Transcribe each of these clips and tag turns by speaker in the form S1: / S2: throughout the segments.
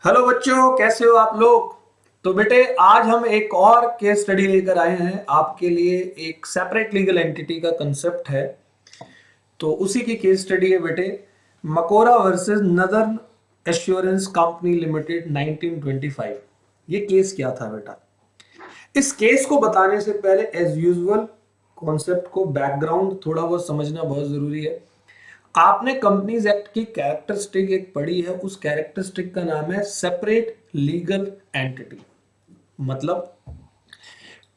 S1: Hello बच्चों, कैसे हो आप लोग। तो बेटे आज हम एक और केस स्टडी लेकर आए हैं आपके लिए। एक सेपरेट लीगल एंटिटी का कंसेप्ट है, तो उसी की केस स्टडी है बेटे। मकोरा versus northern assurance company limited 1925। ये केस क्या था बेटा। इस केस को बताने से पहले एज यूजुअल कॉन्सेप्ट को बैकग्राउंड थोड़ा बहुत समझना बहुत जरूरी है। आपने कंपनीज एक्ट की कैरेक्टरिस्टिक एक पढ़ी है, उस कैरेक्टरिस्टिक का नाम है सेपरेट लीगल एंटिटी। मतलब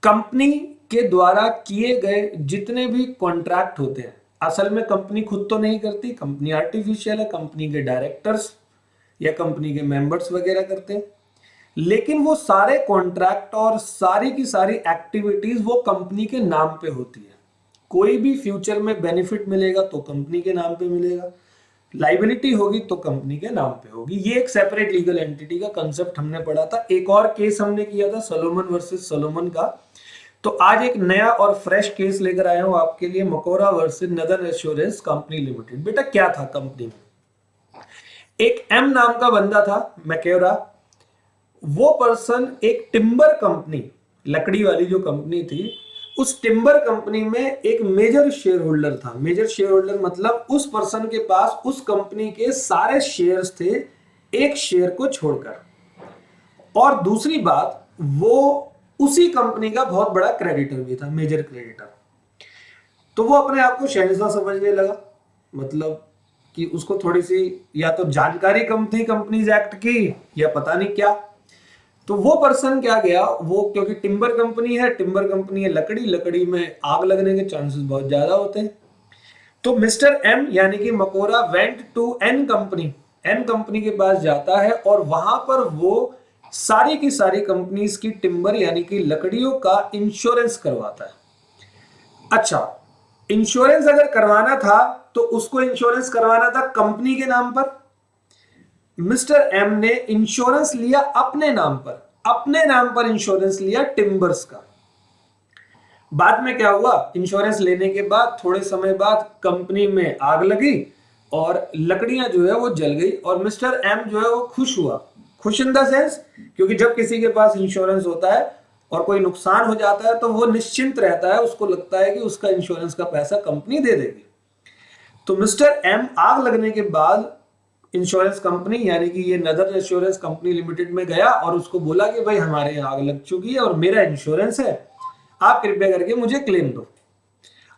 S1: कंपनी के द्वारा किए गए जितने भी कॉन्ट्रैक्ट होते हैं, असल में कंपनी खुद तो नहीं करती, कंपनी आर्टिफिशियल है, कंपनी के डायरेक्टर्स या कंपनी के मेंबर्स वगैरह करते हैं। लेकिन वो सारे कॉन्ट्रैक्ट और सारी की सारी एक्टिविटीज वो कंपनी के नाम पे होती है। कोई भी फ्यूचर में बेनिफिट मिलेगा तो कंपनी के नाम पे मिलेगा, लाइबिलिटी होगी तो कंपनी के नाम पे होगी। ये एक सेपरेट लीगल एंटिटी का कंसेप्ट हमने पढ़ा था। एक और केस हमने किया था सोलोमन वर्सेस सोलोमन का। तो आज एक नया और फ्रेश केस लेकर आया हूं आपके लिए, मकोरा versus northern assurance company limited. बेटा क्या था कंपनी में, एक एम नाम का बंदा था, मैकेरा। वो पर्सन एक टिम्बर कंपनी, लकड़ी वाली जो कंपनी थी, उस टिम्बर कंपनी में एक मेजर शेयर होल्डर था। मेजर शेयर होल्डर मतलब उस पर्सन के पास उस कंपनी के सारे शेयर्स थे, एक शेयर को छोड़कर। और दूसरी बात, वो उसी कंपनी का बहुत बड़ा क्रेडिटर भी था, मेजर क्रेडिटर। तो वो अपने आप को शहंशाह समझने लगा। मतलब कि उसको थोड़ी सी या तो जानकारी कम थी कंपनीज एक्ट की या पता नहीं क्या। तो वो पर्सन क्या गया, वो क्योंकि टिम्बर कंपनी है, टिम्बर कंपनी है, लकड़ी, लकड़ी में आग लगने के चांसेस बहुत ज्यादा होते हैं। तो मिस्टर एम यानी कि मकोरा went to N company, N company के पास जाता है और वहां पर वो सारी की सारी कंपनीज की टिम्बर यानी कि लकड़ियों का इंश्योरेंस करवाता है। अच्छा, इंश्योरेंस अगर करवाना था तो उसको इंश्योरेंस करवाना था कंपनी के नाम पर। मिस्टर एम ने इंश्योरेंस लिया अपने नाम पर, अपने नाम पर इंश्योरेंस लिया टिम्बर्स का। बाद में क्या हुआ, इंश्योरेंस लेने के बाद थोड़े समय बाद कंपनी में आग लगी और लकड़ियां जो है वो जल गई और मिस्टर एम जो है वो खुश हुआ। खुश इन द सेंस, क्योंकि जब किसी के पास इंश्योरेंस होता है और कोई नुकसान हो जाता है तो वो निश्चिंत रहता है, उसको लगता है कि उसका इंश्योरेंस का पैसा कंपनी दे देगी। तो मिस्टर एम आग लगने के बाद इंश्योरेंस कंपनी यानी कि ये नदर इंश्योरेंस कंपनी लिमिटेड में गया और उसको बोला कि भाई हमारे यहाँ आग लग चुकी है और मेरा इंश्योरेंस है, आप कृपया करके मुझे क्लेम दो।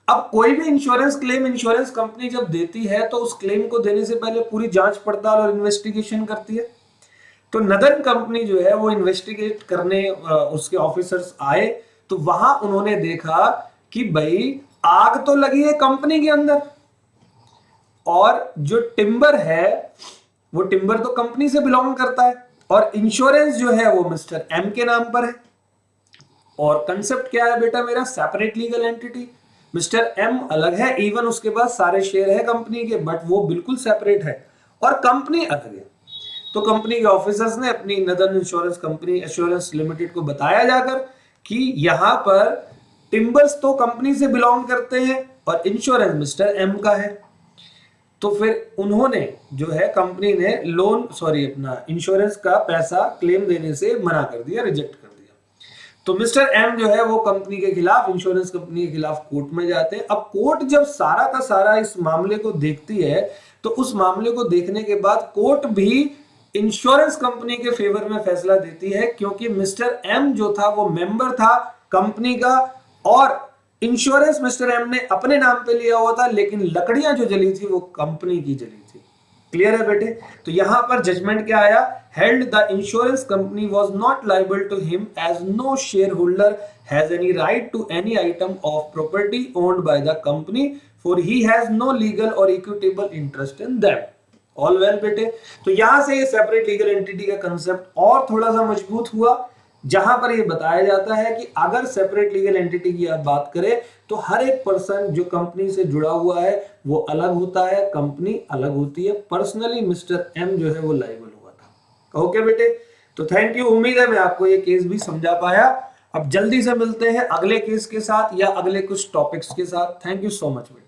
S1: अब कोई भी इंश्योरेंस क्लेम इंश्योरेंस कंपनी जब देती है तो उस क्लेम को देने से पहले पूरी जांच पड़ताल और इन्वेस्टिगेशन करती है। तो नदन कंपनी जो है वो इन्वेस्टिगेट करने उसके ऑफिसर्स आए, तो वहां उन्होंने देखा कि भाई आग तो लगी है कंपनी के अंदर और जो टिम्बर है वो टिम्बर तो कंपनी से बिलोंग करता है और इंश्योरेंस जो है वो मिस्टर एम के नाम पर है। और कंसेप्ट क्या है बेटा मेरा, separate legal entity. Mister M अलग है, इवन उसके पास सारे शेयर है कंपनी के, बट वो बिल्कुल सेपरेट है और कंपनी अलग है। तो कंपनी के ऑफिसर्स ने अपनी northern insurance company assurance limited को बताया जाकर कि यहां पर टिम्बर्स तो कंपनी से बिलोंग करते हैं और इंश्योरेंस मिस्टर एम का है। तो फिर उन्होंने जो है कंपनी ने लोन सॉरी अपना इंश्योरेंस का पैसा क्लेम देने से मना कर दिया, रिजेक्ट कर दिया। तो मिस्टर एम जो है वो कंपनी के खिलाफ, इंश्योरेंस कंपनी के खिलाफ कोर्ट में जाते हैं। अब कोर्ट जब सारा का सारा इस मामले को देखती है तो उस मामले को देखने के बाद कोर्ट भी इंश्योरेंस कंपनी के फेवर में फैसला देती है, क्योंकि मिस्टर एम जो था वो मेंबर था कंपनी का और इंश्योरेंस मिस्टर एम ने अपने नाम पे लिया हुआ था, लेकिन लकड़ियां जो जली थी वो कंपनी की जली थी। क्लियर है बेटे। तो यहां पर जजमेंट क्या आया, held the insurance company was not liable to him as no share holder has any right to any item of property owned by the company for he has no legal और equitable interest in that. All well बेटे। तो यहां से ये separate legal entity का concept और थोड़ा सा मजबूत हुआ, जहां पर यह बताया जाता है कि अगर सेपरेट लीगल एंटिटी की आप बात करें तो हर एक पर्सन जो कंपनी से जुड़ा हुआ है वो अलग होता है, कंपनी अलग होती है। पर्सनली मिस्टर एम जो है वो लायबल हुआ था। ओके बेटे, तो थैंक यू। उम्मीद है मैं आपको ये केस भी समझा पाया। अब जल्दी से मिलते हैं अगले केस के साथ या अगले कुछ टॉपिक्स के साथ। थैंक यू सो मच बेटे।